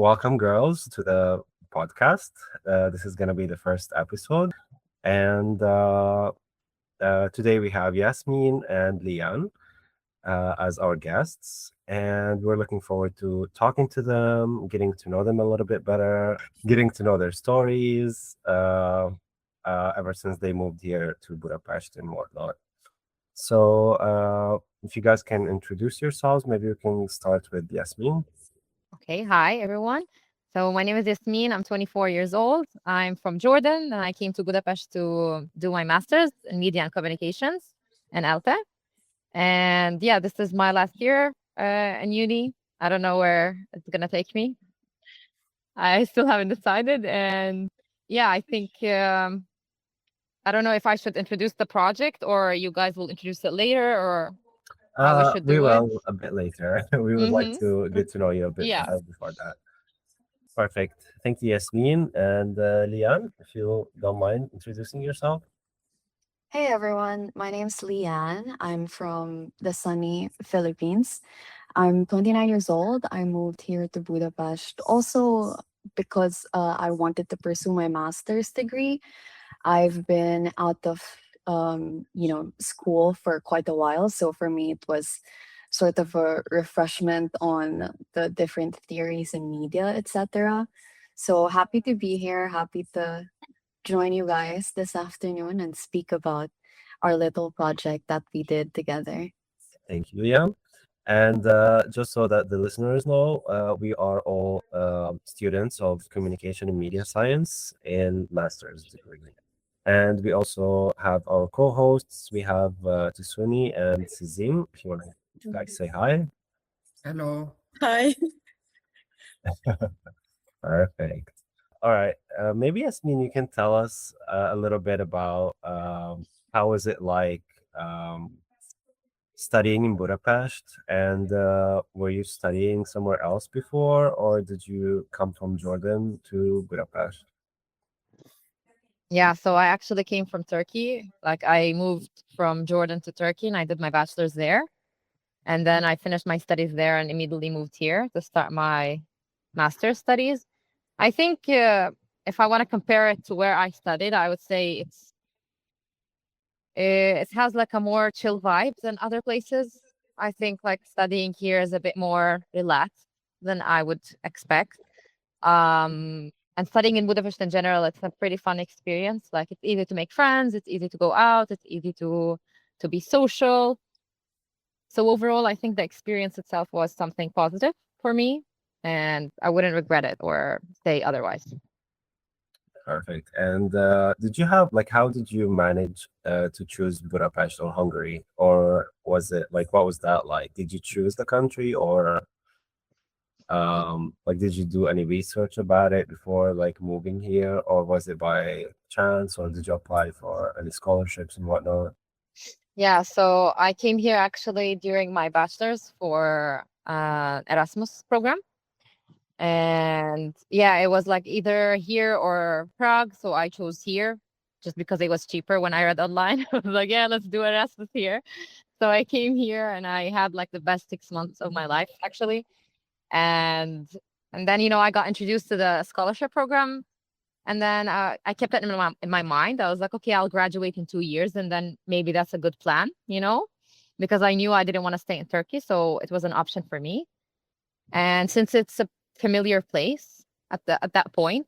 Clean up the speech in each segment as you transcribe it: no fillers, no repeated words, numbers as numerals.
welcome, girls, to the podcast. This is going to be the first episode. And today we have Yasmin and Lian as our guests. And we're looking forward to talking to them, getting to know them a little bit better, getting to know their stories ever since they moved here to Budapest and whatnot. So, if you guys can introduce yourselves, maybe we can start with Yasmin. Okay, hi everyone. So my name is Yasmin. I'm 24 years old. I'm from Jordan, and I came to Budapest to do my master's in media and communications in ELTE. And yeah, this is my last year in uni. I don't know where it's gonna take me. I still haven't decided. And yeah, I think I don't know if I should introduce the project or you guys will introduce it later or how we should We do it. will a bit later. We would like Mm-hmm. to get to know you a bit Yeah. better before that. Perfect. Thank you, Yasmin. And Lian, if you don't mind introducing yourself. Hey everyone, my name's Leanne. I'm from the sunny Philippines. I'm 29 years old. I moved here to Budapest also because I wanted to pursue my master's degree. I've been out of school for quite a while, so for me it was sort of a refreshment on the different theories in media, etc. So happy to be here, happy to join you guys this afternoon and speak about our little project that we did together. Thank you, Lian. And just so that the listeners know, we are all students of communication and media science in master's degree. And we also have our co-hosts. We have Tusuni and Sezim. If you want to guys say hi. Hello. Hi. Perfect. All right. Maybe Yasmin, you can tell us a little bit about how is it like studying in Budapest, and were you studying somewhere else before, or did you come from Jordan to Budapest? Yeah, so I actually came from Turkey. Like I moved from Jordan to Turkey and I did my bachelor's there. And then I finished my studies there and immediately moved here to start my master's studies. I think if I want to compare it to where I studied, I would say it has like a more chill vibe than other places. I think like studying here is a bit more relaxed than I would expect. And studying in Budapest in general, it's a pretty fun experience. Like it's easy to make friends, it's easy to go out, it's easy to be social. So overall, I think the experience itself was something positive for me, and I wouldn't regret it or say otherwise. Perfect. And did you have like how did you manage to choose Budapest or Hungary, or was it like what was that like? Did you choose the country, or like did you do any research about it before like moving here, or was it by chance, or did you apply for any scholarships and whatnot? Yeah, so I came here actually during my bachelor's for Erasmus program. And yeah, it was like either here or Prague. So I chose here just because it was cheaper when I read online. I was like, yeah, let's do Erasmus here. So I came here and I had like the best 6 months of my life actually. And and then I got introduced to the scholarship program. And then I kept that in my mind. I was like, okay, I'll graduate in 2 years, and then maybe that's a good plan, because I knew I didn't want to stay in Turkey, so it was an option for me. And since it's a familiar place at that point,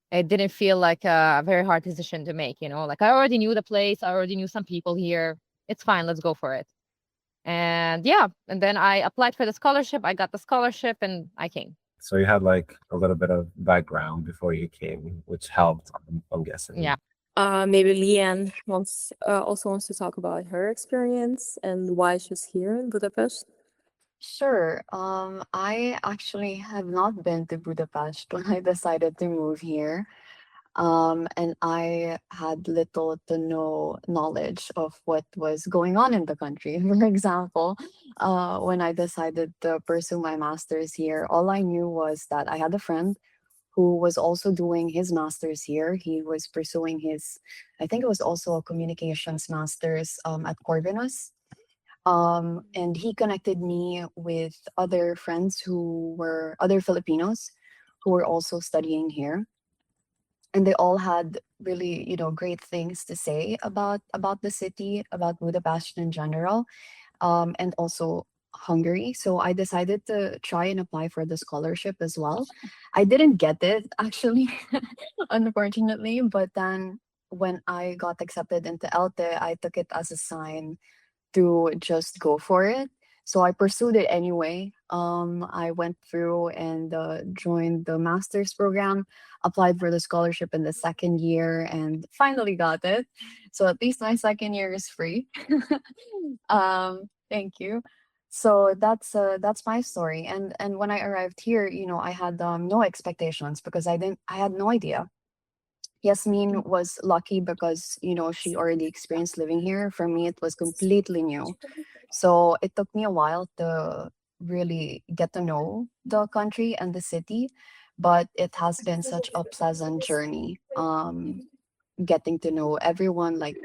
it didn't feel like a very hard decision to make. Like I already knew the place, I already knew some people here. It's fine, let's go for it. And yeah, and then I applied for the scholarship. I got the scholarship, and I came. So you had like a little bit of background before you came, which helped, I'm guessing. Yeah. Maybe Leanne also wants to talk about her experience and why she's here in Budapest. Sure. I actually have not been to Budapest when I decided to move here. And I had little to no knowledge of what was going on in the country. For example, when I decided to pursue my master's here, all I knew was that I had a friend who was also doing his master's here. He was pursuing I think it was also a communications master's at Corvinus. And he connected me with other friends who were other Filipinos who were also studying here, and they all had really, great things to say about the city, about Budapest in general, and also Hungary. So I decided to try and apply for the scholarship as well. I didn't get it actually, unfortunately, but then when I got accepted into ELTE, I took it as a sign to just go for it. So I pursued it anyway. I went through and joined the master's program, applied for the scholarship in the second year, and finally got it. So at least my second year is free. Thank you. So that's my story. And when I arrived here, I had no expectations because I had no idea. Yasmin was lucky because she already experienced living here. For me, it was completely new. So it took me a while to really get to know the country and the city, but it has been such a pleasant journey. Getting to know everyone, like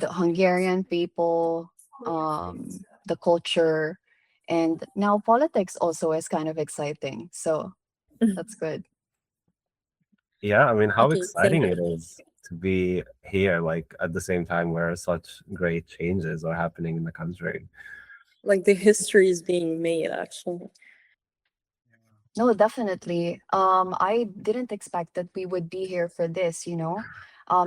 the Hungarian people, the culture, and now politics also is kind of exciting. So that's good. Yeah, I mean, how Okay, thank exciting you. it is to be here, like at the same time where such great changes are happening in the country. Like the history is being made, actually. No, definitely. I didn't expect that we would be here for this.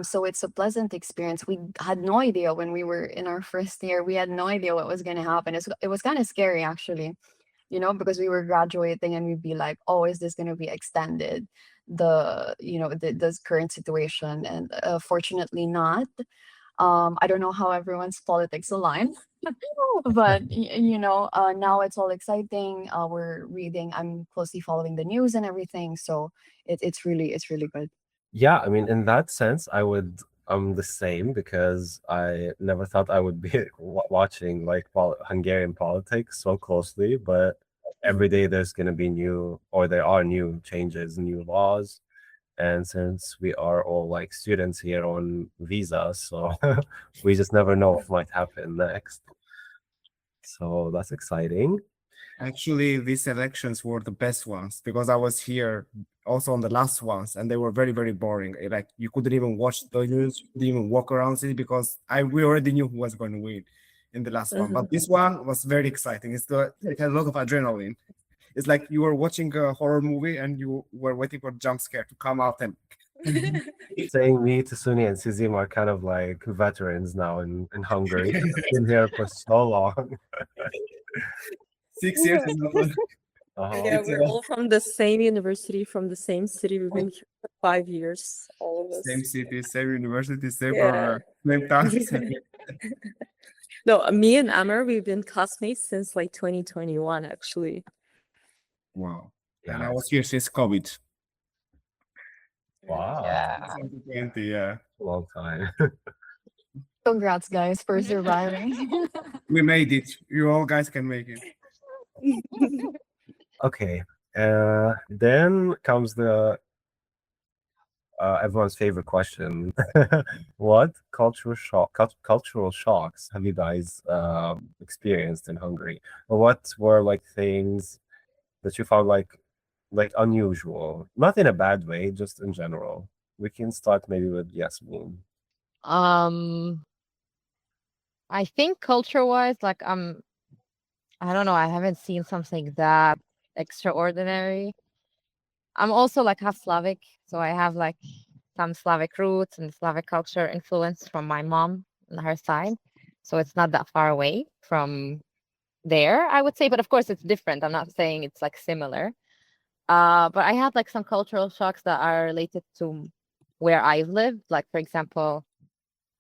So it's a pleasant experience. We had no idea when we were in our first year. We had no idea what was going to happen. It was kind of scary, actually, because we were graduating and we'd be like, oh, is this going to be extended? The current situation. And fortunately not. I don't know how everyone's politics align, but now it's all exciting. We're reading. I'm closely following the news and everything, so it's really good. Yeah, I mean, in that sense, I'm the same because I never thought I would be watching like Hungarian politics so closely, but every day there's going to be there are new changes, new laws. And since we are all like students here on visa, so we just never know what might happen next. So that's exciting. Actually, these elections were the best ones because I was here also on the last ones, and they were very, very boring. Like you couldn't even watch the news, you couldn't even walk around city because we already knew who was going to win in the last one. But this one was very exciting. It had a lot of adrenaline. It's like you were watching a horror movie and you were waiting for a jump scare to come out and Saying me, Tusuni, and Sezim are kind of like veterans now in Hungary. Been here for so long. 6 years is not Uh-huh. Yeah, It's we're all from the same university, from the same city. We've been here for 5 years, all of us. same city, same university, same Yeah. same town. same- No, me and Amer, we've been classmates since like 2021, actually. Wow. And Yeah. I was here since COVID. Wow. Yeah. 2020, yeah. Long time. Congrats, guys, for surviving. We made it. You all guys can make it. Okay. Then comes the everyone's favorite question. What cultural shocks have you guys experienced in Hungary? Or what were like things that you found like unusual? Not in a bad way, just in general. We can start maybe with Yasmin. I think culture-wise, like I don't know, I haven't seen something that extraordinary. I'm also like half Slavic, so I have like some Slavic roots and Slavic culture influence from my mom on her side. So it's not that far away from there, I would say. But of course, it's different. I'm not saying it's like similar. But I had like some cultural shocks that are related to where I've lived. Like, for example,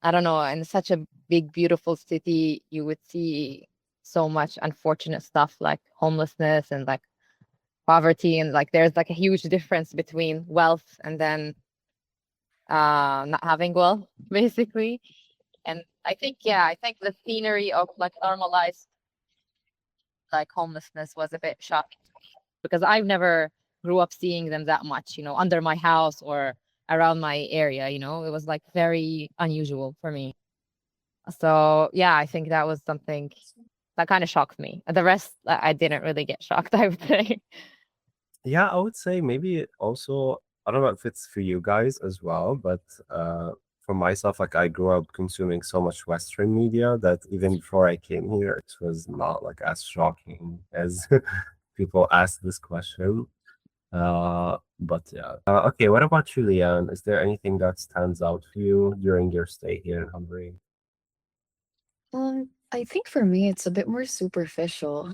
I don't know, in such a big, beautiful city, you would see so much unfortunate stuff like homelessness and like poverty, and like there's like a huge difference between wealth and then not having wealth, basically. And I think the scenery of like normalized like homelessness was a bit shocking to me because I've never grew up seeing them that much, under my house or around my area. It was like very unusual for me. So yeah, I think that was something that kind of shocked me. The rest, I didn't really get shocked, I would say. Yeah, I would say maybe also, I don't know if it's for you guys as well, but for myself, like I grew up consuming so much Western media that even before I came here, it was not like as shocking as people ask this question. But yeah. Okay, what about you, Leanne? Is there anything that stands out for you during your stay here in Hungary? I think for me, it's a bit more superficial.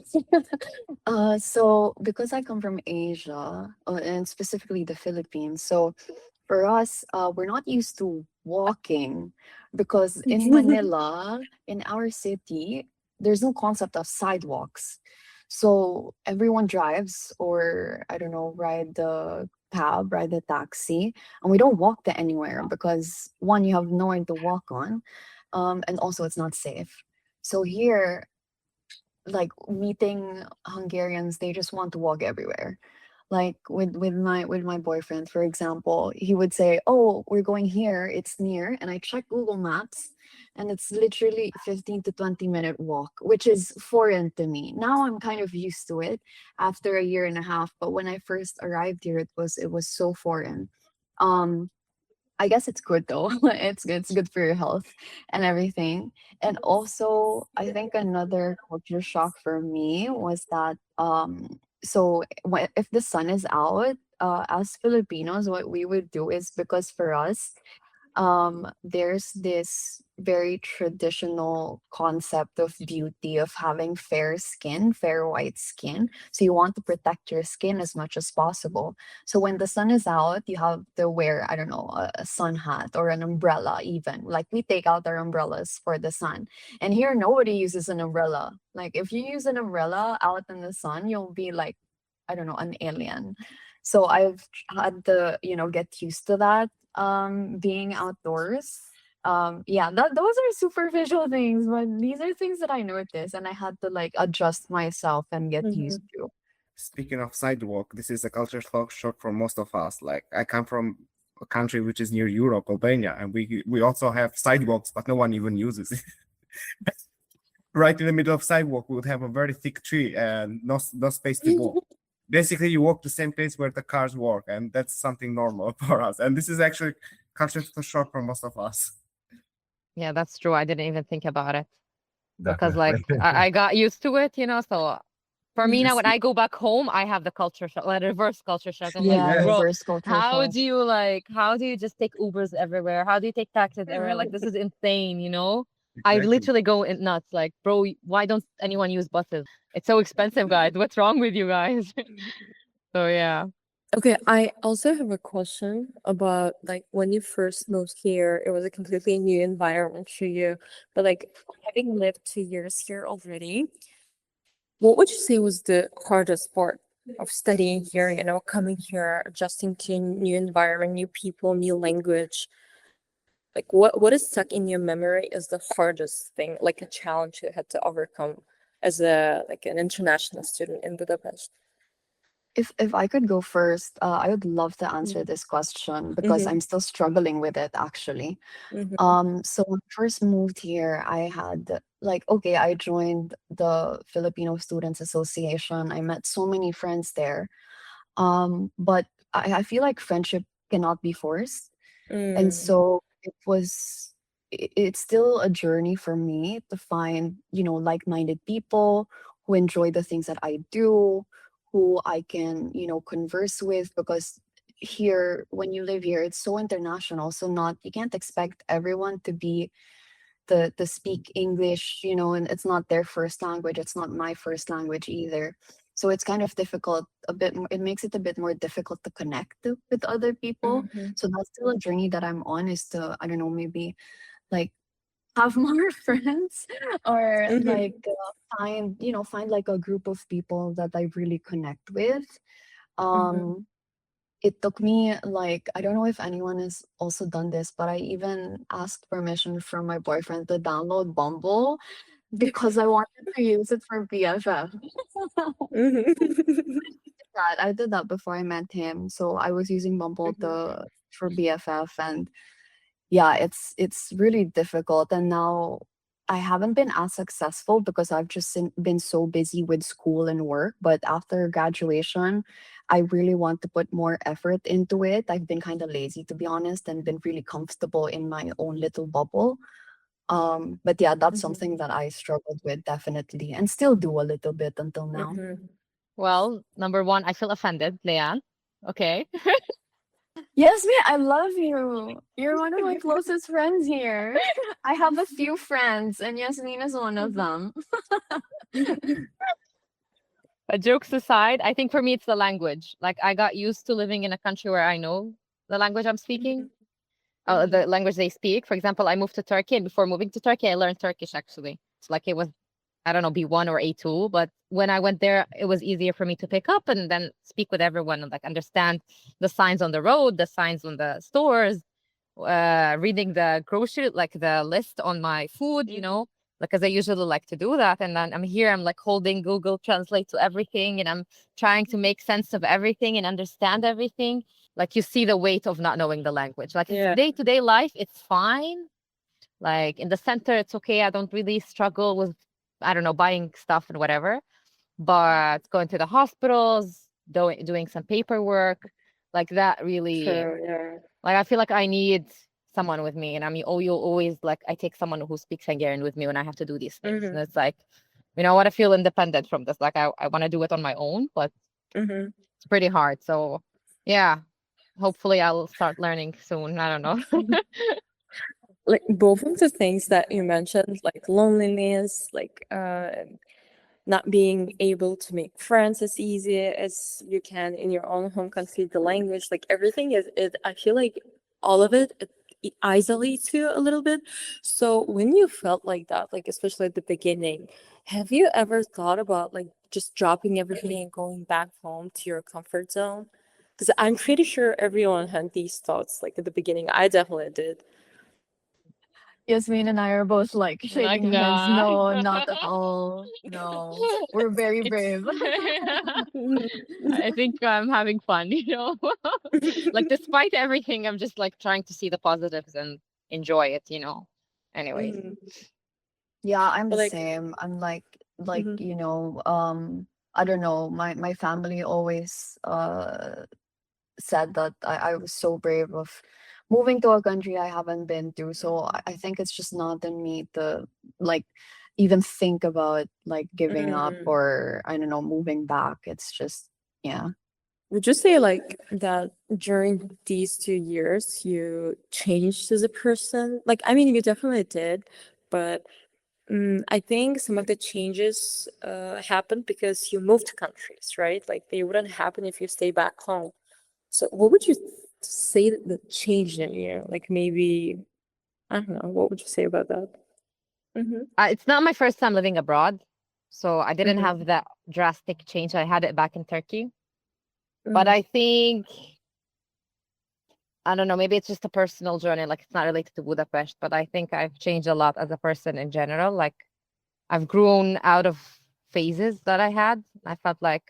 So because I come from Asia, and specifically the Philippines, so for us, we're not used to walking because in Manila, in our city, there's no concept of sidewalks. So everyone drives or I don't know, ride the cab, ride the taxi, and we don't walk to anywhere because one, you have nowhere to walk on, and also it's not safe. So here, like meeting Hungarians, they just want to walk everywhere. Like with my boyfriend, for example, he would say, "Oh, we're going here. It's near." And I check Google Maps, and it's literally 15 to 20-minute walk, which is foreign to me. Now I'm kind of used to it after a year and a half, but when I first arrived here, it was so foreign. Um I guess it's good though. It's good for your health and everything. And also, I think another culture shock for me was that if the sun is out, as Filipinos, what we would do is because for us, there's this very traditional concept of beauty of having fair skin, fair white skin. So you want to protect your skin as much as possible. So when the sun is out, you have to wear, I don't know, a sun hat or an umbrella, even. Like we take out our umbrellas for the sun. And here, nobody uses an umbrella. Like if you use an umbrella out in the sun, you'll be like, I don't know, an alien. So I've had to, get used to that, being outdoors. Yeah, those are superficial things, but these are things that I noticed and I had to like adjust myself and get used Mhm. to. Speaking of sidewalk, this is a culture shock for most of us. Like I come from a country which is near Europe, Albania, and we also have sidewalks, but no one even uses it. Right in the middle of sidewalk, we would have a very thick tree and no space to walk. Basically, you walk the same place where the cars walk, and that's something normal for us. And this is actually culture shock for most of us. Yeah, that's true. I didn't even think about it because like Definitely. I got used to it, so for me You now when see, I go back home, I have the culture shock, like reverse culture shock. I'm like, Yeah, yeah, bro, reverse culture how shock. do you just take Ubers everywhere? How do you take taxis everywhere? Like this is insane. I exactly. literally go in nuts. Like, bro, why don't anyone use buses? It's so expensive, guys. What's wrong with you guys? So yeah. Okay, I also have a question about like when you first moved here, it was a completely new environment for you. But like having lived 2 years here already, what would you say was the hardest part of studying here, coming here, adjusting to a new environment, new people, new language? Like what is stuck in your memory is the hardest thing, like a challenge you had to overcome as an international student in Budapest? If I could go first, I would love to answer Mm-hmm. this question because Mm-hmm. I'm still struggling with it actually. Mm-hmm. So when I first moved here, I had like, okay, I joined the Filipino Students Association. I met so many friends there. But I feel like friendship cannot be forced. And Mm. so it's still a journey for me to find, like-minded people who enjoy the things that I do, who I can, converse with because here when you live here it's so international, so not you can't expect everyone to be to speak English, and it's not their first language. It's not my first language either. So it's kind of difficult, it makes it a bit more difficult to connect with other people. Mm-hmm. So that's still a journey that I'm on is to, I don't know, maybe like have more friends or Mm-hmm. like find like a group of people that I really connect with. Mm-hmm. Um, it took me like I don't know if anyone has also done this, but I even asked permission from my boyfriend to download Bumble because I wanted to use it for BFF. Mm-hmm. That I did that before I met him. So I was using Bumble to for BFF, and yeah, it's really difficult. And now I haven't been as successful because I've just been so busy with school and work. But after graduation, I really want to put more effort into it. I've been kind of lazy, to be honest, and been really comfortable in my own little bubble. But yeah, that's something that I struggled with definitely, and still do a little bit until now. Well, number one, I feel offended, Leanne. Okay. Yasmin, I love you. You're one of my closest friends here. I have a few friends, and Yasmin is one of them. But jokes aside, I think for me it's the language. Like I got used to living in a country where I know the language I'm speaking, the language they speak. For example, I moved to Turkey, and before moving to Turkey, I learned Turkish actually. It's like it was, I don't know, B1 or A2. But when I went there, it was easier for me to pick up and then speak with everyone and like understand the signs on the road, the signs on the stores, reading the grocery, like the list on my food, you know, because I usually like to do that. And then I'm here, I'm like holding Google Translate to everything, and I'm trying to make sense of everything and understand everything. Like you see the weight of not knowing the language. Like Yeah. day-to-day life, it's fine. Like in the center, it's okay. I don't really struggle with, I don't know, buying stuff and whatever. But going to the hospitals, doing some paperwork, like that really, True, yeah. like I feel like I need someone with me. And I mean, oh, you'll always like, I take someone who speaks Hungarian with me when I have to do these things. And it's like, you know, I want to feel independent from this. Like I want to do it on my own, but it's pretty hard. So yeah, hopefully I'll start learning soon. I don't know. Like both of the things that you mentioned, like loneliness, like not being able to make friends as easy as you can in your own home country, the language, like everything is I feel like all of it isolates you a little bit. So when you felt like that, like especially at the beginning, have you ever thought about like just dropping everything and going back home to your comfort zone? Because I'm pretty sure everyone had these thoughts like at the beginning. I definitely did. Yasmin and I are both like Like, shaking our heads. nah. No, not at all. No, we're very brave. I think I'm having fun, you know. Like despite everything, I'm just like trying to see the positives and enjoy it, you know. Anyways. Yeah, I'm But the like, same. I'm like Mhm. you know, I don't know. My family always said that I was so brave of moving to a country I haven't been to. So I think it's just not in me to like even think about like giving up or I don't know, moving back. It's just yeah. Would you say like that during these 2 years you changed as a person? Like, I mean, you definitely did, but I think some of the changes happened because you moved countries, right? Like they wouldn't happen if you stay back home. So what would you say that changed in you? Like maybe, I don't know, what would you say about that? It's not my first time living abroad, so I didn't have that drastic change. I had it back in Turkey. But I think, I don't know, maybe it's just a personal journey, like it's not related to Budapest, but I think I've changed a lot as a person in general. Like I've grown out of phases that I had. I felt like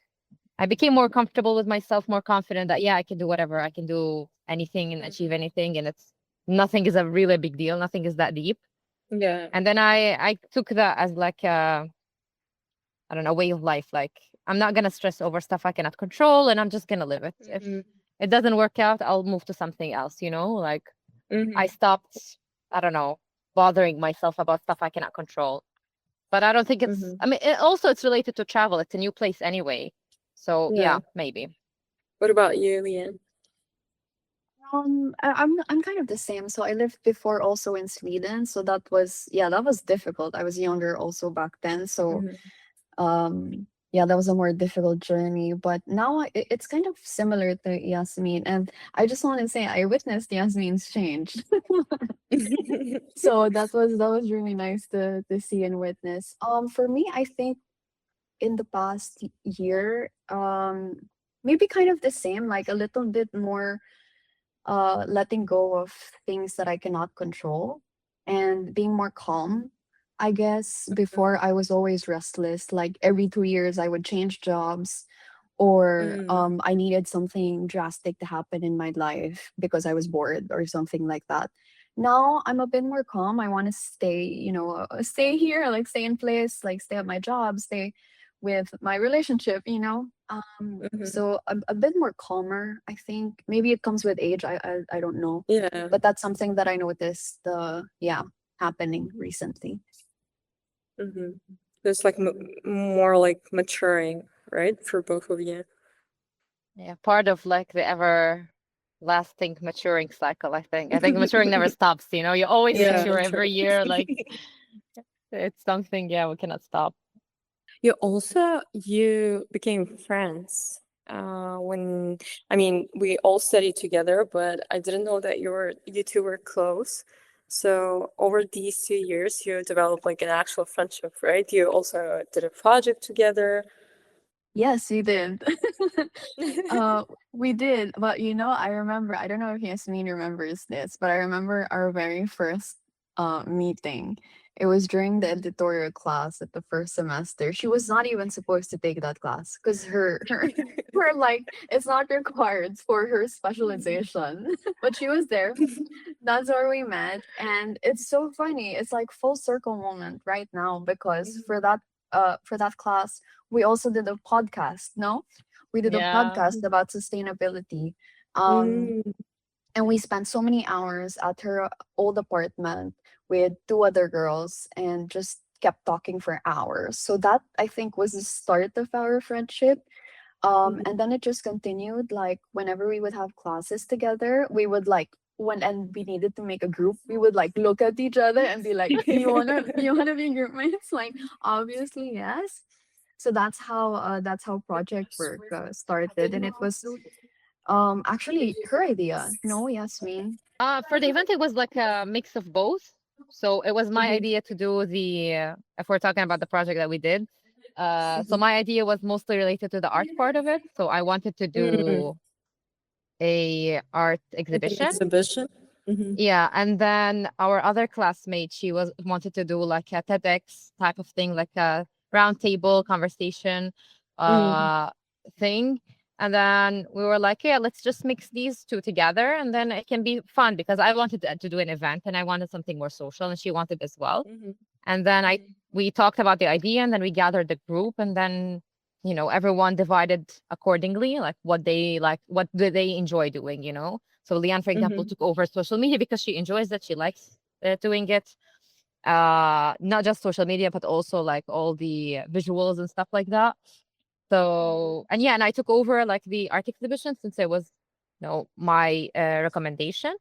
I became more comfortable with myself, more confident that, yeah, I can do whatever. I can do anything and achieve anything. And it's nothing is a really big deal. Nothing is that deep. Yeah. And then I took that as like a, I don't know, way of life. Like I'm not gonna stress over stuff I cannot control, and I'm just gonna live it. If it doesn't work out, I'll move to something else, you know? Like I stopped, I don't know, bothering myself about stuff I cannot control. But I don't think it's, I mean, it's related to travel. It's a new place anyway. So yeah, maybe. What about you, Leanne? I'm kind of the same. So I lived before also in Sweden. So that was that was difficult. I was younger also back then. So yeah, that was a more difficult journey. But now it's kind of similar to Yasmin. And I just want to say I witnessed Yasmin's change. So that was really nice to see and witness. For me, I think in the past year, maybe kind of the same, like a little bit more letting go of things that I cannot control and being more calm. I guess before I was always restless. Like every 2 years, I would change jobs, or I needed something drastic to happen in my life because I was bored or something like that. Now I'm a bit more calm. I want to stay, stay here, like stay in place, like stay at my job, stay with my relationship, Mhm. so a bit more calmer. I think maybe it comes with age. I don't know, Yeah. but that's something that I noticed. Yeah, happening recently. Mm-hmm. It's like more like maturing, right, for both of you. Yeah, part of like the everlasting maturing cycle, I think. I think maturing never stops, you always Yeah, mature true. every year. Like it's something, yeah, we cannot stop. You became friends when I mean we all studied together, but I didn't know that you two were close. So over these 2 years, you developed like an actual friendship, right? You also did a project together. Yes, we did. uh, we did, but I remember. I don't know if Yasmin remembers this, but I remember our very first meeting. It was during the editorial class at the first semester. She was not even supposed to take that class because her like it's not required for her specialization, but she was there. That's where we met, and it's so funny. It's like full circle moment right now because for that class we also did a podcast. No, we did a Yeah. podcast about sustainability. Um, Mm, and we spent so many hours at her old apartment with two other girls and just kept talking for hours. So that I think was the start of our friendship. mhm. And then it just continued. Like whenever we would have classes together, we would like when and we needed to make a group, we would like look at each other and be like, "You wanna be groupmates?" Like obviously yes. So that's how project work started, and it was actually her idea. No, Yasmin. For the event, it was like a mix of both. So it was my Mhm, idea to do if we're talking about the project that we did. So mhm. my idea was mostly related to the art part of it. So I wanted to Mm, do a art like an exhibition. exhibition. Mhm. Yeah, and then our other classmate, she was wanted to do like a TEDx type of thing, like a round table conversation Mm, uh thing. And then we were like, yeah, let's just mix these two together and then it can be fun because I wanted to do an event and I wanted something more social and she wanted as well. mhm, And then we talked about the idea and then we gathered the group and then everyone divided accordingly, like what do they enjoy doing. So Leanne, for example, mhm, took over social media because she enjoys it, she likes doing it, not just social media but also like all the visuals and stuff like that. So and yeah, and I took over like the art exhibition since it was my recommendation.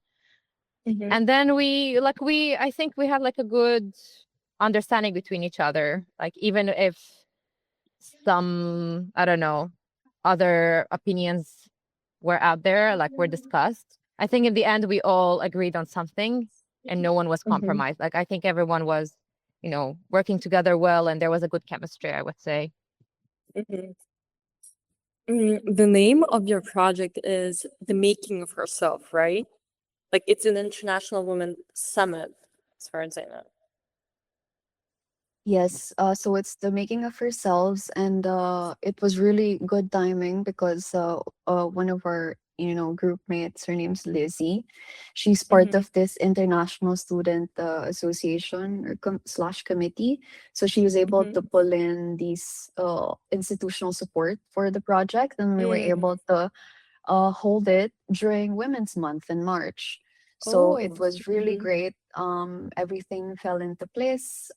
mhm, And then I think we had like a good understanding between each other, like even if some, I don't know, other opinions were out there, like were discussed, I think in the end we all agreed on something and no one was mhm, compromised. Like I think everyone was working together well and there was a good chemistry, I would say. mhm. The name of your project is The Making of Herself, right? Like it's an International Women Summit, as far as I know. Yes, so it's the making of ourselves, and it was really good timing because one of our group mates, her name's Lizzie, she's part Mhm, of this international student association or slash committee. So she was able mhm, to pull in these institutional support for the project, and we were mm. able to hold it during Women's Month in March. So it Oh. was really Mhm, great. Everything fell into place.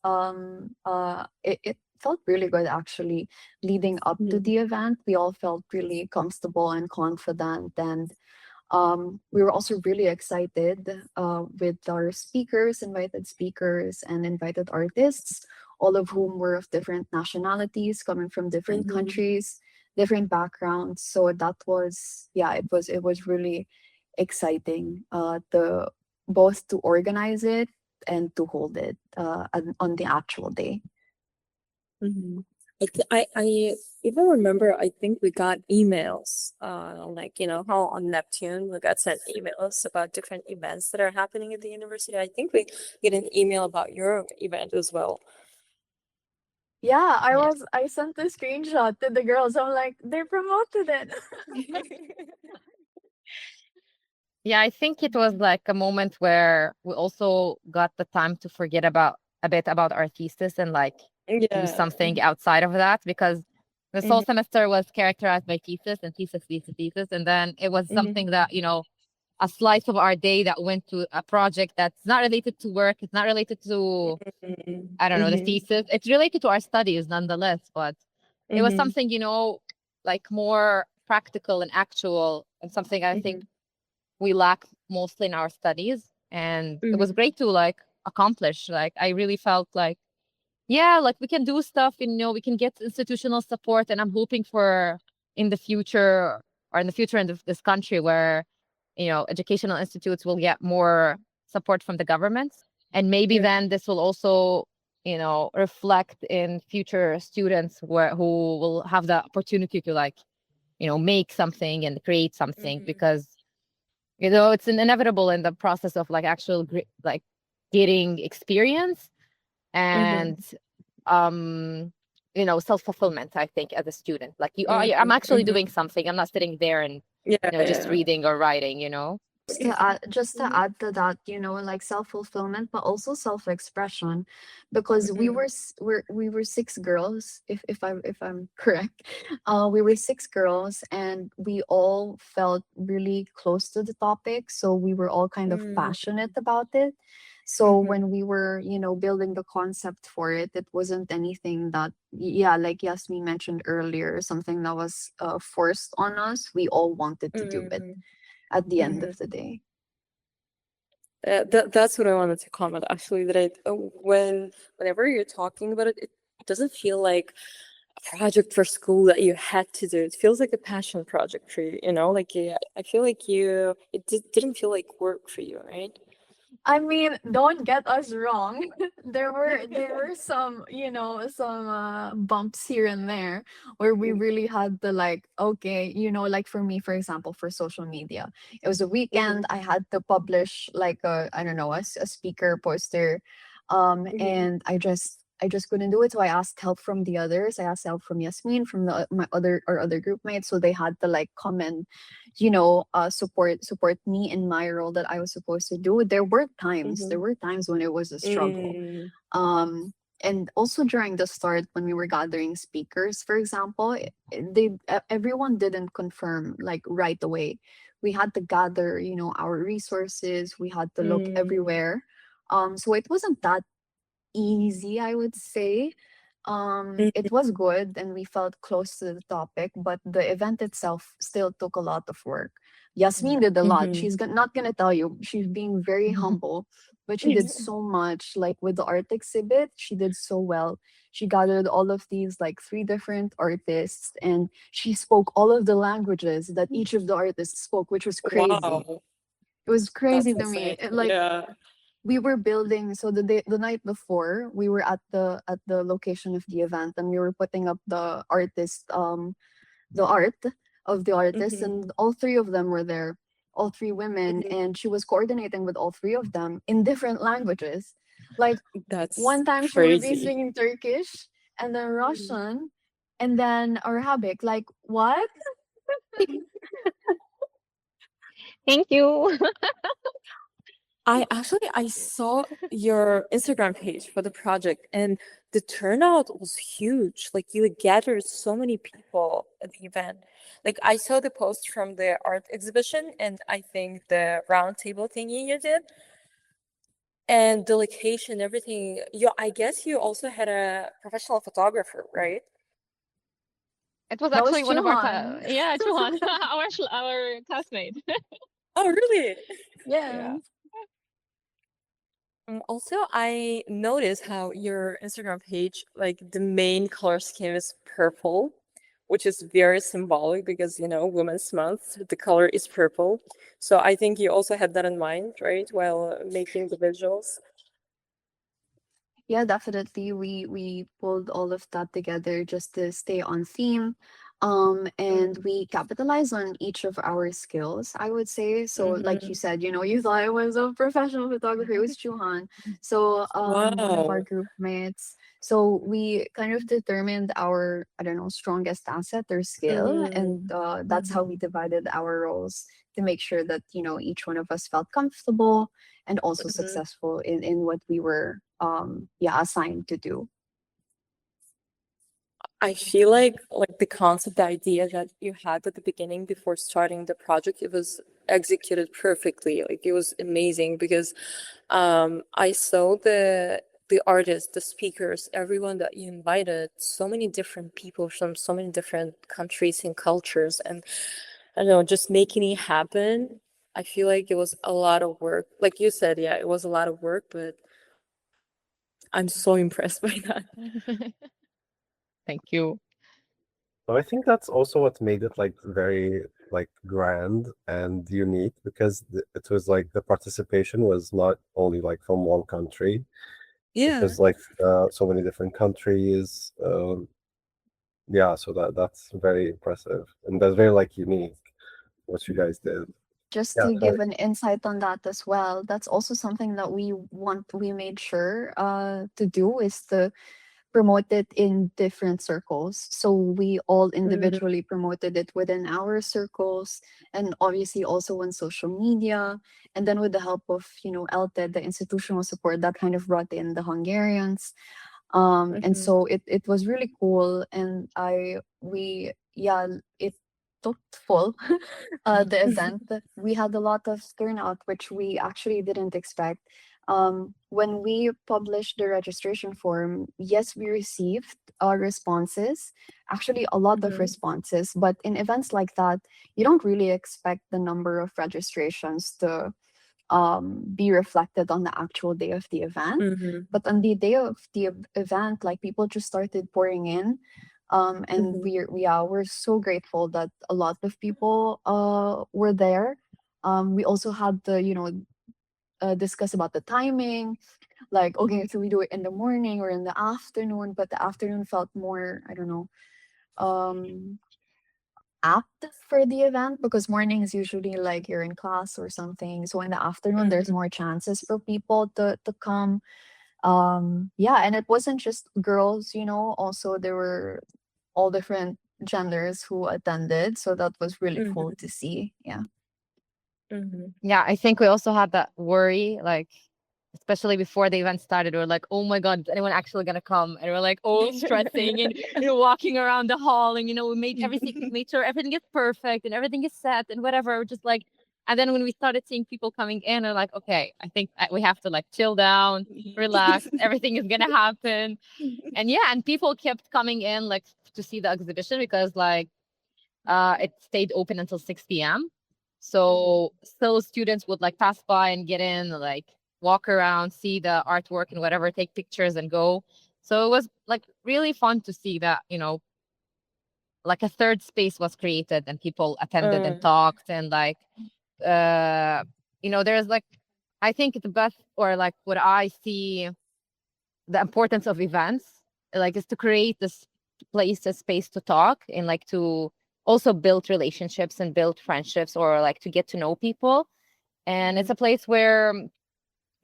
It felt really good actually. Leading up to mhm, the event, we all felt really comfortable and confident, and we were also really excited with our speakers, invited speakers, and invited artists, all of whom were of different nationalities, coming from different mhm. countries, different backgrounds. So that was, yeah, it was really exciting to both to organize it and to hold it on the actual day. Mhm. I even remember, I think we got emails, like, how on Neptune we got sent emails about different events that are happening at the university. I think we get an email about your event as well. Yeah, Yeah. I sent the screenshot to the girls. I'm like, they promoted it. Yeah, I think it was like a moment where we also got the time to forget about a bit about our thesis and like do Yeah. something outside of that, because this whole Mhm. semester was characterized by thesis and thesis, and then it was Mhm. something that, you know, a slice of our day that went to a project that's not related to work, it's not related to, Mhm. I don't know, the Mhm. thesis. It's related to our studies nonetheless, but it was Mhm. something, you know, like more practical and actual, and something I think we lack mostly in our studies. And it was Mhm. great to like accomplish. Like I really felt like, yeah, like we can do stuff, you know, we can get institutional support. And I'm hoping for in the future, or in the future in this country, where, you know, educational institutes will get more support from the government. And maybe Yeah. then this will also, you know, reflect in future students who will have the opportunity to like, you know, make something and create something, Mhm. because, you know, it's inevitable in the process of like actual like getting experience Mhm. and you know, self-fulfillment. I think as a student, like you are, I'm Mhm. actually Mhm. doing something, I'm not sitting there and, Yeah. you know, just Yeah. reading or writing, you know. Just to add to that, you know, like self-fulfillment, but also self-expression, because Mhm. we were six girls, if I'm correct. We were six girls, and we all felt really close to the topic, so we were all kind of Mhm. passionate about it. So Mhm. when we were, you know, building the concept for it, it wasn't anything that, yeah, like Yasmin mentioned earlier, something that was forced on us. We all wanted to do it Mhm. at the end Mhm. of the day. That's what I wanted to comment actually, that whenever you're talking about it, it doesn't feel like a project for school that you had to do. It feels like a passion project for you, you know? Like, yeah, I feel like didn't feel like work for you, right? I mean, don't get us wrong. There were some, you know, some bumps here and there where we really had to like, okay, you know, like for me, for example, for social media, it was a weekend. I had to publish like a, I don't know, a speaker poster, Mhm. and I just couldn't do it. So I asked help from the others. I asked help from Yasmin, from my other group mates. So they had to like come and, you know, support me in my role that I was supposed to do. There Mhm. were times when it was a struggle. Mm. Um and also during the start, when we were gathering speakers, for example, everyone didn't confirm like right away. We had to gather, you know, our resources. We had to look Mm. everywhere. So it wasn't that easy, I would say. It was good and we felt close to the topic, but the event itself still took a lot of work. Yasmin did a lot. Mhm. Not gonna tell you. She's being very humble, but she did so much. Like with the art exhibit, she did so well. She gathered all of these like three different artists, and she spoke all of the languages that each of the artists spoke, which was crazy. Wow, It was that's crazy to me. insane. Like Yeah. we were building, so the night before we were at the location of the event, and we were putting up the art of the artist, Mhm. and all three of them were there, all three women, Mhm. and she was coordinating with all three of them in different languages. Like That's one time she would be crazy. singing Turkish, and then Russian, and then Arabic. Like what? Thank you. I saw your Instagram page for the project, and the turnout was huge. Like you gathered so many people at the event. Like I saw the post from the art exhibition, and I think the round table thingy you did, and the location, everything. I guess you also had a professional photographer, right? It was That was actually one of our Chuhan. yeah, Chuan, our classmate. Oh, really? Yeah. Yeah. Also, I noticed how your Instagram page, like the main color scheme is purple, which is very symbolic because, Women's Month, the color is purple. So I think you also had that in mind, right, while making the visuals. Yeah, definitely. We pulled all of that together just to stay on theme. And we capitalize on each of our skills, I would say. So like you said, you thought I was a professional photographer. It was Chuhan. So one of our Wow. group mates. So we kind of determined our, I don't know, strongest asset or skill, and that's how we divided our roles to make sure that each one of us felt comfortable and also successful in what we were assigned to do. I feel like the concept, the idea that you had at the beginning before starting the project, it was executed perfectly. Like it was amazing because I saw the artists, the speakers, everyone that you invited, so many different people from so many different countries and cultures, and I don't know, just making it happen. I feel like it was a lot of work. Like you said, yeah, it was a lot of work, but I'm so impressed by that. Thank you. So I think that's also what made it like very like grand and unique, because it was like the participation was not only like from one country. It Yeah. was like so many different countries. Yeah, so that's very impressive, and that's very like unique what you guys did. Just Yeah, to sorry. give an insight on that as well, that's also something that we made sure to do, is to promote it in different circles. So we all individually promoted it within our circles, and obviously also on social media. And then with the help of, ELTE, the institutional support, that kind of brought in the Hungarians. And so it was really cool. And it took full the event. We had a lot of turnout, which we actually didn't expect. When we published the registration form, yes, we received responses, actually a lot of responses. But in events like that, you don't really expect the number of registrations to be reflected on the actual day of the event. But on the day of the event, like, people just started pouring in. And we're so grateful that a lot of people were there. We also had to, discuss about the timing, like, okay, so we do it in the morning or in the afternoon, but the afternoon felt more, I don't know, um apt for the event, because morning is usually like you're in class or something. So in the afternoon, there's more chances for people to come. Yeah, and it wasn't just girls, also there were all different genders who attended. So that was really cool to see. Yeah. Yeah, I think we also had that worry, like, especially before the event started. We are like, oh my God, is anyone actually gonna come? And we're like, all stressing and walking around the hall, and we made sure everything is perfect and everything is set and whatever. We're just like, and then when we started seeing people coming in, we're like, okay, I think we have to like chill down, relax, everything is gonna happen. And yeah, and people kept coming in like to see the exhibition, because like it stayed open until 6 p.m. So still students would like pass by and get in, like walk around, see the artwork and whatever, take pictures and go. So it was like really fun to see that, like a third space was created and people attended and talked, and like there's like, I think the best, or like what I see the importance of events, like, is to create this place, a space to talk, and like to also build relationships and build friendships, or like to get to know people. And it's a place where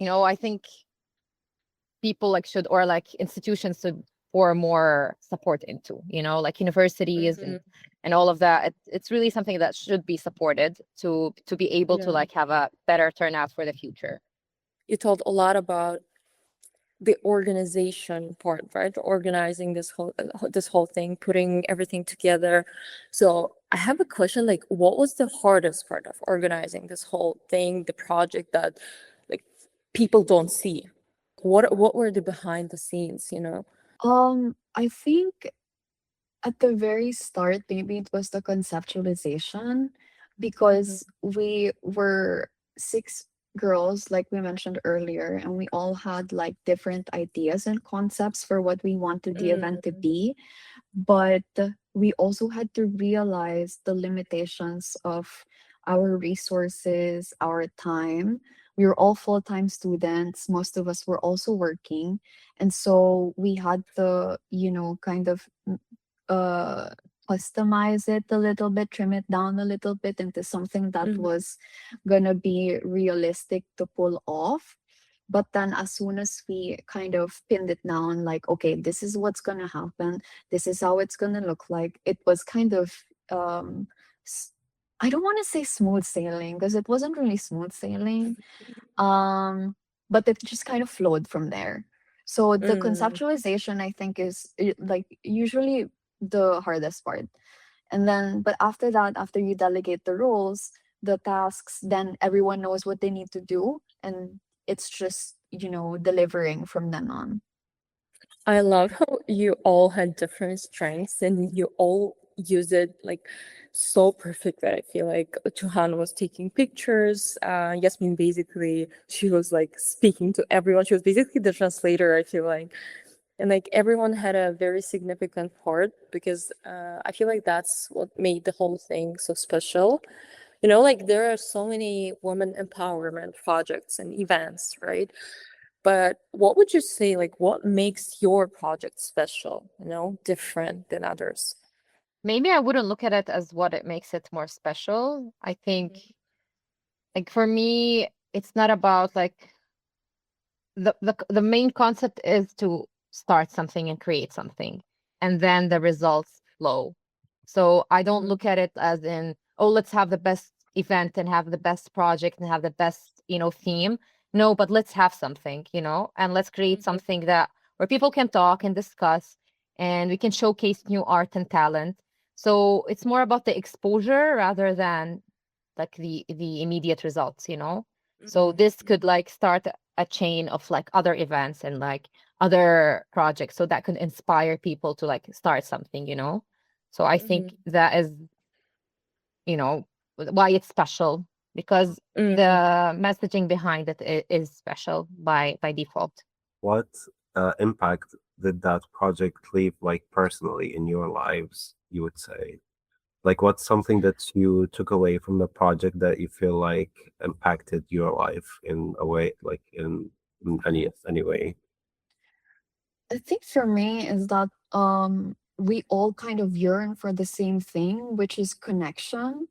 I think people like should, or like institutions should pour more support into, like universities and all of that. It's really something that should be supported to be able to like have a better turnout for the future. You told a lot about the organization part, right? Organizing this whole thing, putting everything together. So I have a question, like, what was the hardest part of organizing this whole thing, the project that like people don't see? What were the behind the scenes, I think at the very start, maybe it was the conceptualization, because we were six girls, like we mentioned earlier, and we all had like different ideas and concepts for what we wanted the event to be. But we also had to realize the limitations of our resources, our time. We were all full-time students. Most of us were also working. And so we had to, kind of uh customize it a little bit, trim it down a little bit into something that Mhm. was gonna be realistic to pull off. But then as soon as we kind of pinned it down, like, okay, this is what's gonna happen, this is how it's gonna look like, it was kind of um s- I don't want to say smooth sailing because it wasn't really smooth sailing. But it just kind of flowed from there. So the Mm. conceptualization, I think, is like usually the hardest part. And then, but after that, after you delegate the roles, the tasks, then everyone knows what they need to do. And it's just, delivering from then on. I love how you all had different strengths and you all use it like so perfectly. I feel like Chuhan was taking pictures. Yasmin basically she was like speaking to everyone. She was basically the translator, I feel like. And like everyone had a very significant part because I feel like that's what made the whole thing so special. You know, like there are so many women empowerment projects and events, right? But what would you say, like, what makes your project special, different than others? Maybe I wouldn't look at it as what it makes it more special. I think, like, for me, it's not about like the main concept is to start something and create something, and then the results flow. So I don't Mhm. look at it as in, oh, let's have the best event and have the best project and have the best, theme. No, but let's have something, and let's create Mhm. something that where people can talk and discuss and we can showcase new art and talent. So it's more about the exposure rather than like the immediate results. So Mhm. this could like start a chain of like other events and like other projects, so that could inspire people to like start something. So I think Mhm. that is, you know why it's special, because Mhm. the messaging behind it is special by default. What impact did that project leave, like personally in your lives, you would say? Like, what's something that you took away from the project that you feel like impacted your life in a way, like in any way? I think for me is that we all kind of yearn for the same thing, which is connection.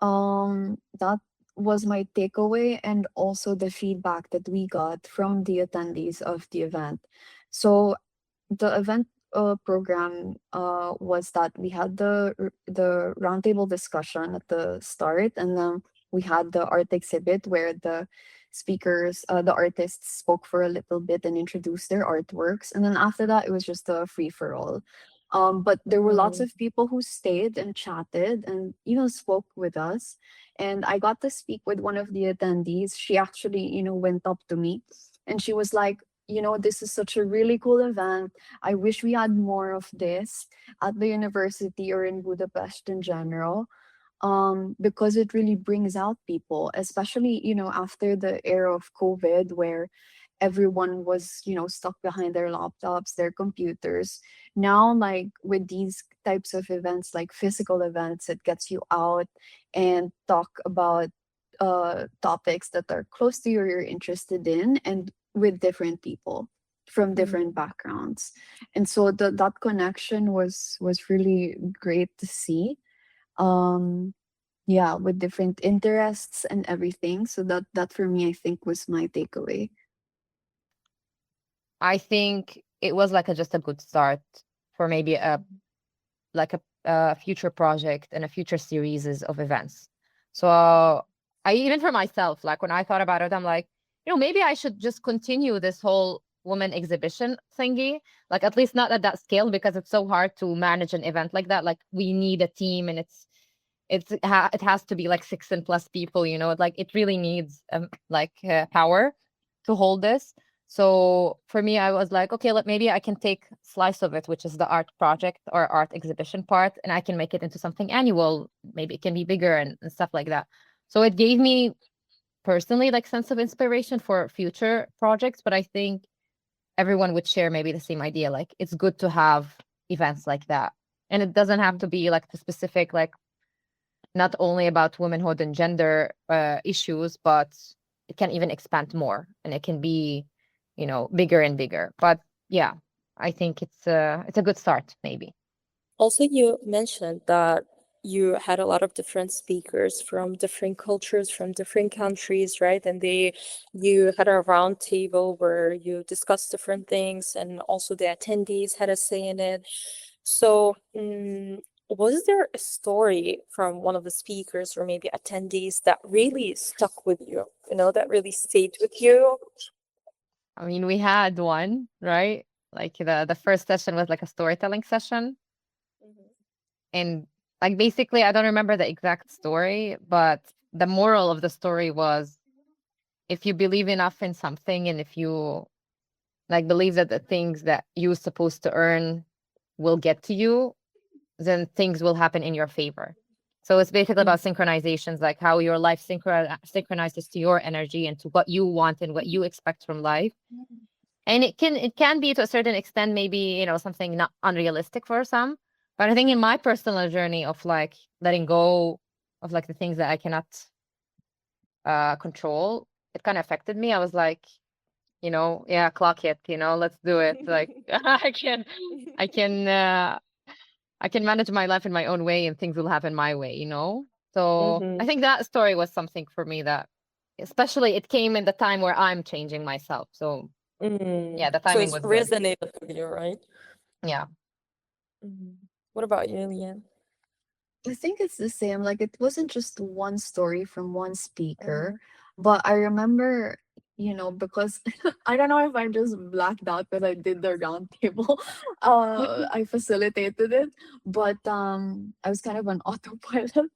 That was my takeaway, and also the feedback that we got from the attendees of the event. So the event program was that we had the roundtable discussion at the start, and then we had the art exhibit where the speakers, the artists spoke for a little bit and introduced their artworks, and then after that it was just a free for all. But there were lots Mhm. of people who stayed and chatted and spoke with us, and I got to speak with one of the attendees. She actually went up to me, and she was like, this is such a really cool event. I wish we had more of this at the university or in Budapest in general, because it really brings out people, especially, after the era of COVID where everyone was, stuck behind their laptops, their computers. Now, like with these types of events, like physical events, it gets you out and talk about topics that are close to you or you're interested in, and with different people from different Mhm. backgrounds. And so that connection was really great to see. um yeah, with different interests and everything. So that for me, I think, was my takeaway. I think it was like just a good start for maybe a future project and a future series of events. So I, even for myself, like when I thought about it, I'm like, maybe I should just continue this whole woman exhibition thingy, like at least not at that scale, because it's so hard to manage an event like that. Like we need a team, and it has to be like 6 and plus people. Like it really needs power to hold this. So for me, I was like, okay, maybe I can take slice of it, which is the art project or art exhibition part, and I can make it into something annual. Maybe it can be bigger and stuff like that. So it gave me personally like sense of inspiration for future projects. But I think everyone would share maybe the same idea. Like it's good to have events like that, and it doesn't have to be like the specific, like not only about womanhood and gender issues, but it can even expand more, and it can be, bigger and bigger. But yeah, I think it's a good start, maybe. Also, you mentioned that you had a lot of different speakers from different cultures, from different countries, right? And you had a round table where you discussed different things, and also the attendees had a say in it. So, was there a story from one of the speakers or maybe attendees that really stuck with you, that really stayed with you? I mean, we had one, right? Like the first session was like a storytelling session. And like basically I don't remember the exact story, but the moral of the story was, if you believe enough in something, and if you like believe that the things that you're supposed to earn will get to you, then things will happen in your favor. So it's basically about synchronizations, like how your life synchronizes to your energy and to what you want and what you expect from life. And it can be to a certain extent, maybe, something not unrealistic for some. But I think in my personal journey of like letting go of like the things that I cannot control, it kind of affected me. I was like, yeah, clock it, let's do it. Like I can manage my life in my own way, and things will happen my way. So I think that story was something for me that, especially, it came in the time where I'm changing myself. So yeah, the So timing it's was good. resonated with you, right? Yeah. What about you, Leanne? I think it's the same. Like, it wasn't just one story from one speaker, but I remember, because I don't know if I just blacked out that I did the round table. I facilitated it, but I was kind of on autopilot.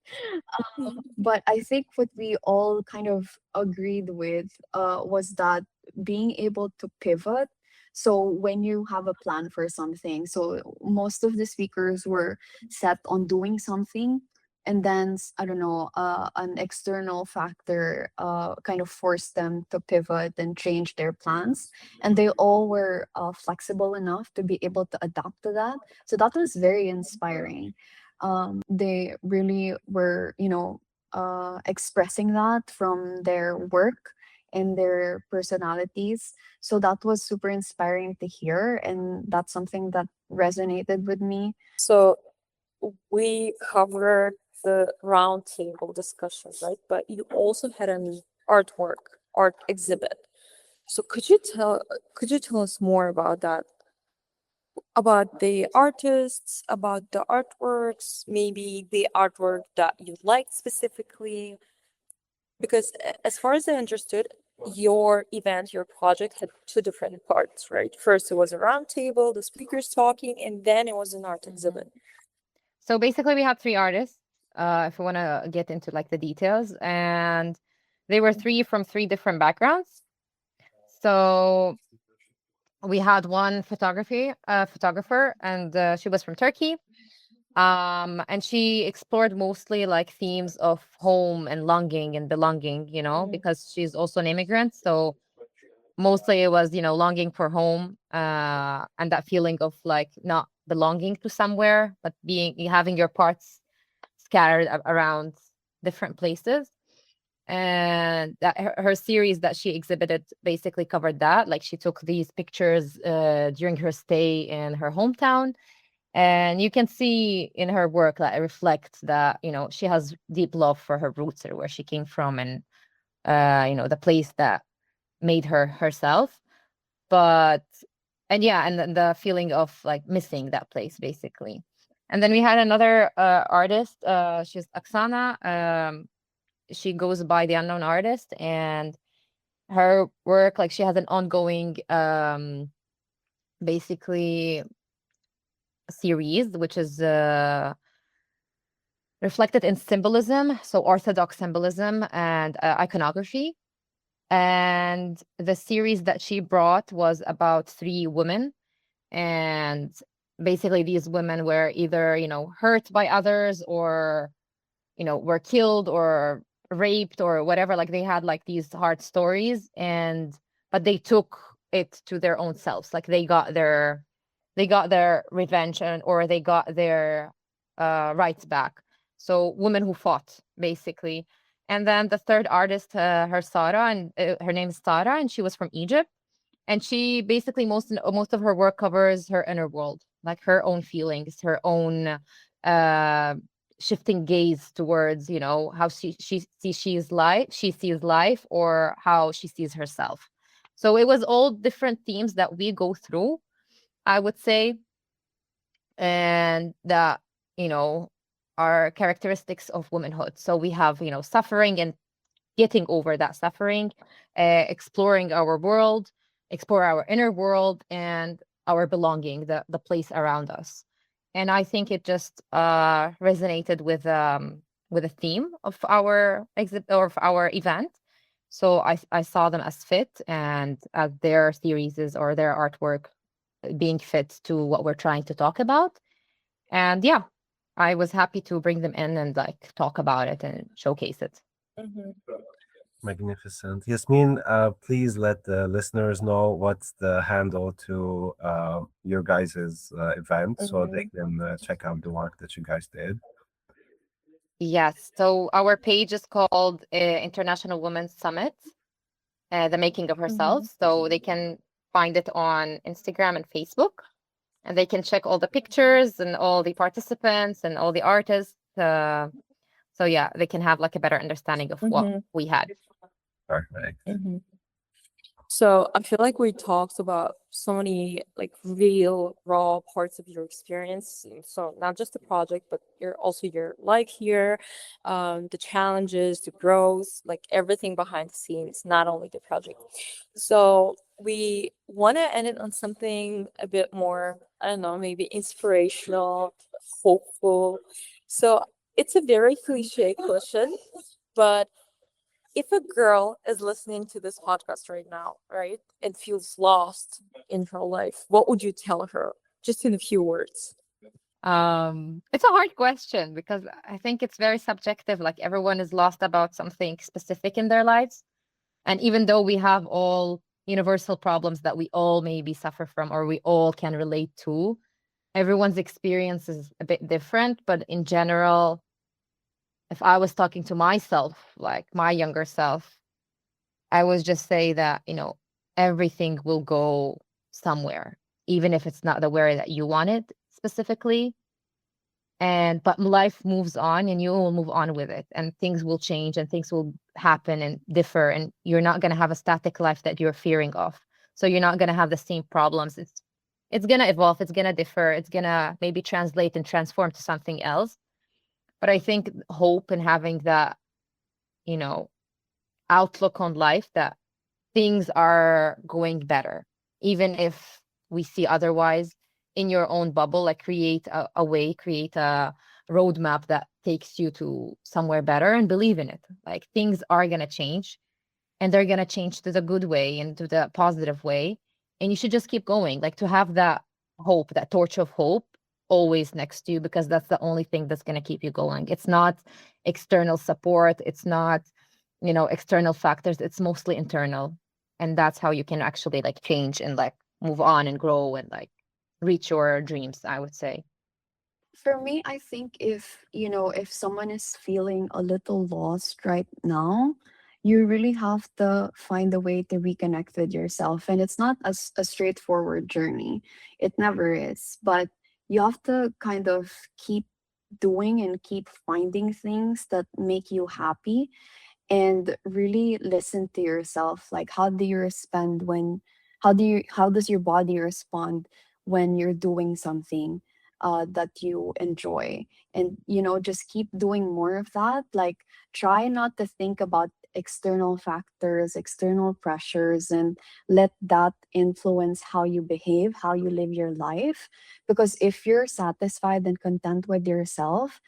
But I think what we all kind of agreed with was that being able to pivot. So when you have a plan for something, so most of the speakers were set on doing something, and then I don't know, an external factor kind of forced them to pivot and change their plans, and they all were flexible enough to be able to adapt to that. So that was very inspiring. They really were, expressing that from their work and their personalities. So that was super inspiring to hear, and that's something that resonated with me. So we covered the round table discussion, right? But you also had an art exhibit. So could you tell us more about that? About the artists, about the artworks, maybe the artwork that you liked specifically? Because as far as I understood, your event, your project had two different parts, right? First, it was a round table, the speakers talking, and then it was an art exhibit. So basically, we had three artists, if we want to get into like the details, and they were three from three different backgrounds. So we had one photographer, and she was from Turkey. And she explored mostly like themes of home and longing and belonging, because she's also an immigrant. So mostly it was, longing for home, and that feeling of like not belonging to somewhere, but having your parts scattered around different places. And that her series that she exhibited basically covered that. Like, she took these pictures during her stay in her hometown, and you can see in her work that it reflects that, she has deep love for her roots, or where she came from, and the place that made her herself. And then the feeling of like missing that place, basically. And then we had another artist. She's Oksana. She goes by the unknown artist, and her work, like, she has an ongoing basically series, which is reflected in symbolism, so orthodox symbolism and iconography. And the series that she brought was about three women, and basically these women were either, hurt by others, or were killed or raped or whatever. Like, they had like these hard stories, but they took it to their own selves. Like, they got their revenge, or they got their rights back. So women who fought, basically. And then the third artist, her name is Sara, and she was from Egypt. And she basically most of her work covers her inner world, like her own feelings, her own uh shifting gaze towards, how she sees life, or how she sees herself. So it was all different themes that we go through, I would say, and that, you know are characteristics of womanhood. So we have, suffering and getting over that suffering, exploring our world, explore our inner world, and our belonging, the place around us. And I think it just resonated with the theme of our exhibit, or of our event. So I saw them as fit, and as their series or their artwork being fit to what we're trying to talk about. And yeah, I was happy to bring them in and like talk about it and showcase it. Mhm. Magnificent. Yasmin, please let the listeners know what's the handle to your guys' event so they can check out the work that you guys did. Yes. So our page is called International Women's Summit, The Making of Ourselves. So they can find it on Instagram and Facebook, and they can check all the pictures and all the participants and all the artists. So yeah, they can have like a better understanding of what we had. Perfect. So I feel like we talked about so many like real raw parts of your experience. So not just the project, but your life here, the challenges, the growth, like everything behind the scenes, not only the project. So we want to end it on something a bit more, I don't know, maybe inspirational, hopeful. So it's a very cliche question, but if a girl is listening to this podcast right now, right, and feels lost in her life, what would you tell her? Just in a few words. It's a hard question because I think it's very subjective. Like everyone is lost about something specific in their lives. And even though we have all universal problems that we all maybe suffer from or we all can relate to, everyone's experience is a bit different. But in general, if I was talking to myself, like my younger self, I would just say that, everything will go somewhere, even if it's not the way that you want it specifically. But life moves on and you will move on with it, and things will change and things will happen and differ, and you're not going to have a static life that you're fearing of. So you're not going to have the same problems. It's going to evolve, it's going to differ, it's going to maybe translate and transform to something else. But I think hope and having that, you know, outlook on life that things are going better, even if we see otherwise, in your own bubble, like create a way, create a roadmap that takes you to somewhere better, and believe in it. Like things are going to change, and they're going to change to the good way and to the positive way. And you should just keep going, like to have that hope, that torch of hope always next to you, because that's the only thing that's going to keep you going. It's not external support, it's not, external factors, it's mostly internal. And that's how you can actually like change and like move on and grow and like reach your dreams, I would say. For me, I think if someone is feeling a little lost right now, you really have to find a way to reconnect with yourself. And it's not a straightforward journey. It never is. But you have to kind of keep doing and keep finding things that make you happy, and really listen to yourself. Like, how does your body respond when you're doing something that you enjoy? And just keep doing more of that. Like, try not to think about external factors, external pressures, and let that influence how you behave, how you live your life. Because if you're satisfied and content with yourself,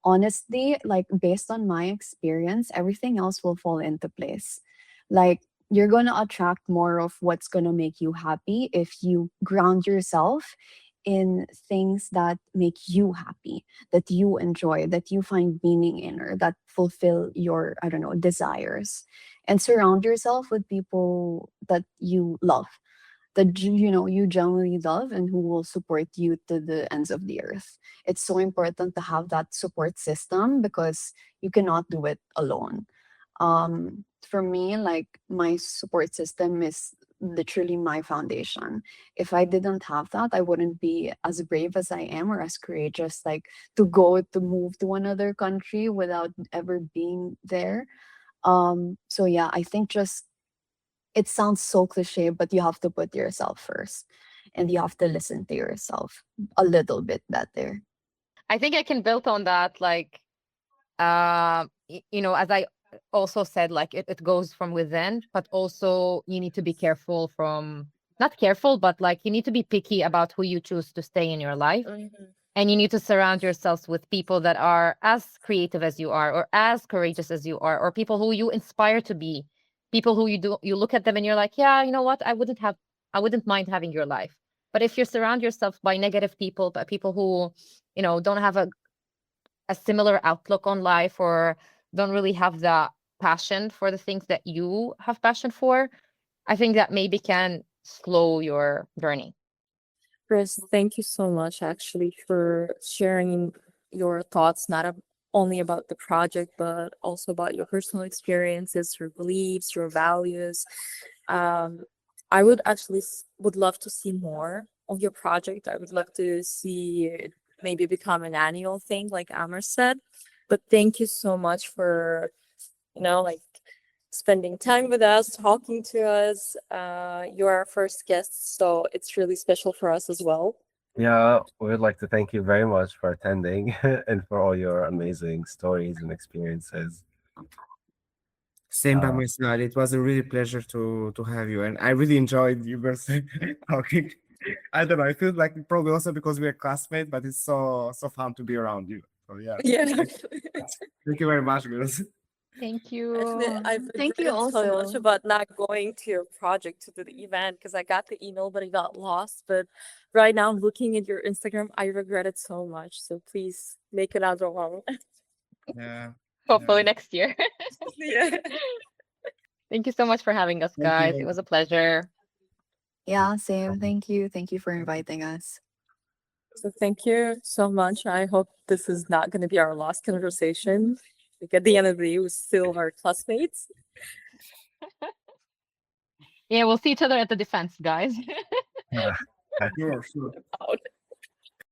honestly, like based on my experience, everything else will fall into place. Like, you're going to attract more of what's going to make you happy if you ground yourself in things that make you happy, that you enjoy, that you find meaning in, or that fulfill your, I don't know, desires. And surround yourself with people that you love, that you genuinely love, and who will support you to the ends of the earth. It's so important to have that support system, because you cannot do it alone. For me, like, my support system is literally my foundation. If I didn't have that, I wouldn't be as brave as I am or as courageous, like to go to move to another country without ever being there. So yeah, I think just it sounds so cliche, but you have to put yourself first and you have to listen to yourself a little bit better. I think I can build on that. Like, as I also said, like it goes from within, but also you need to be careful from, not careful, but like you need to be picky about who you choose to stay in your life. And you need to surround yourselves with people that are as creative as you are, or as courageous as you are, or people who you inspire to be, people who you look at them and you're like, yeah, you know what, I wouldn't mind having your life. But if you surround yourself by negative people, by people who, don't have a similar outlook on life, or don't really have the passion for the things that you have passion for, I think that maybe can slow your journey. Chris, thank you so much actually for sharing your thoughts, not only about the project, but also about your personal experiences, your beliefs, your values. I would actually would love to see more of your project. I would love to see it maybe become an annual thing, like Amer said. But thank you so much for, like spending time with us, talking to us. You're our first guest, so it's really special for us as well. Yeah, we would like to thank you very much for attending and for all your amazing stories and experiences. Same by Uh, my side. It was a really pleasure to have you, and I really enjoyed you guys talking. I don't know. I feel like probably also because we're classmates, but it's so fun to be around you. So yeah. Yeah. Thank you very much, girls. Thank you. I've Thank you regretted so much also. about not going to your project to the event because I got the email, but it got lost. But right now, looking at your Instagram, I regret it so much. So please make another one. Yeah. Hopefully next year. Yeah. Thank you so much for having us, Thank guys. you. It was a pleasure. Yeah, same. Thank you. Thank you for inviting us. So thank you so much. I hope this is not going to be our last conversation. Like at the end of the day, we still are classmates. Yeah, we'll see each other at the defense, guys. yeah. Sure. Out.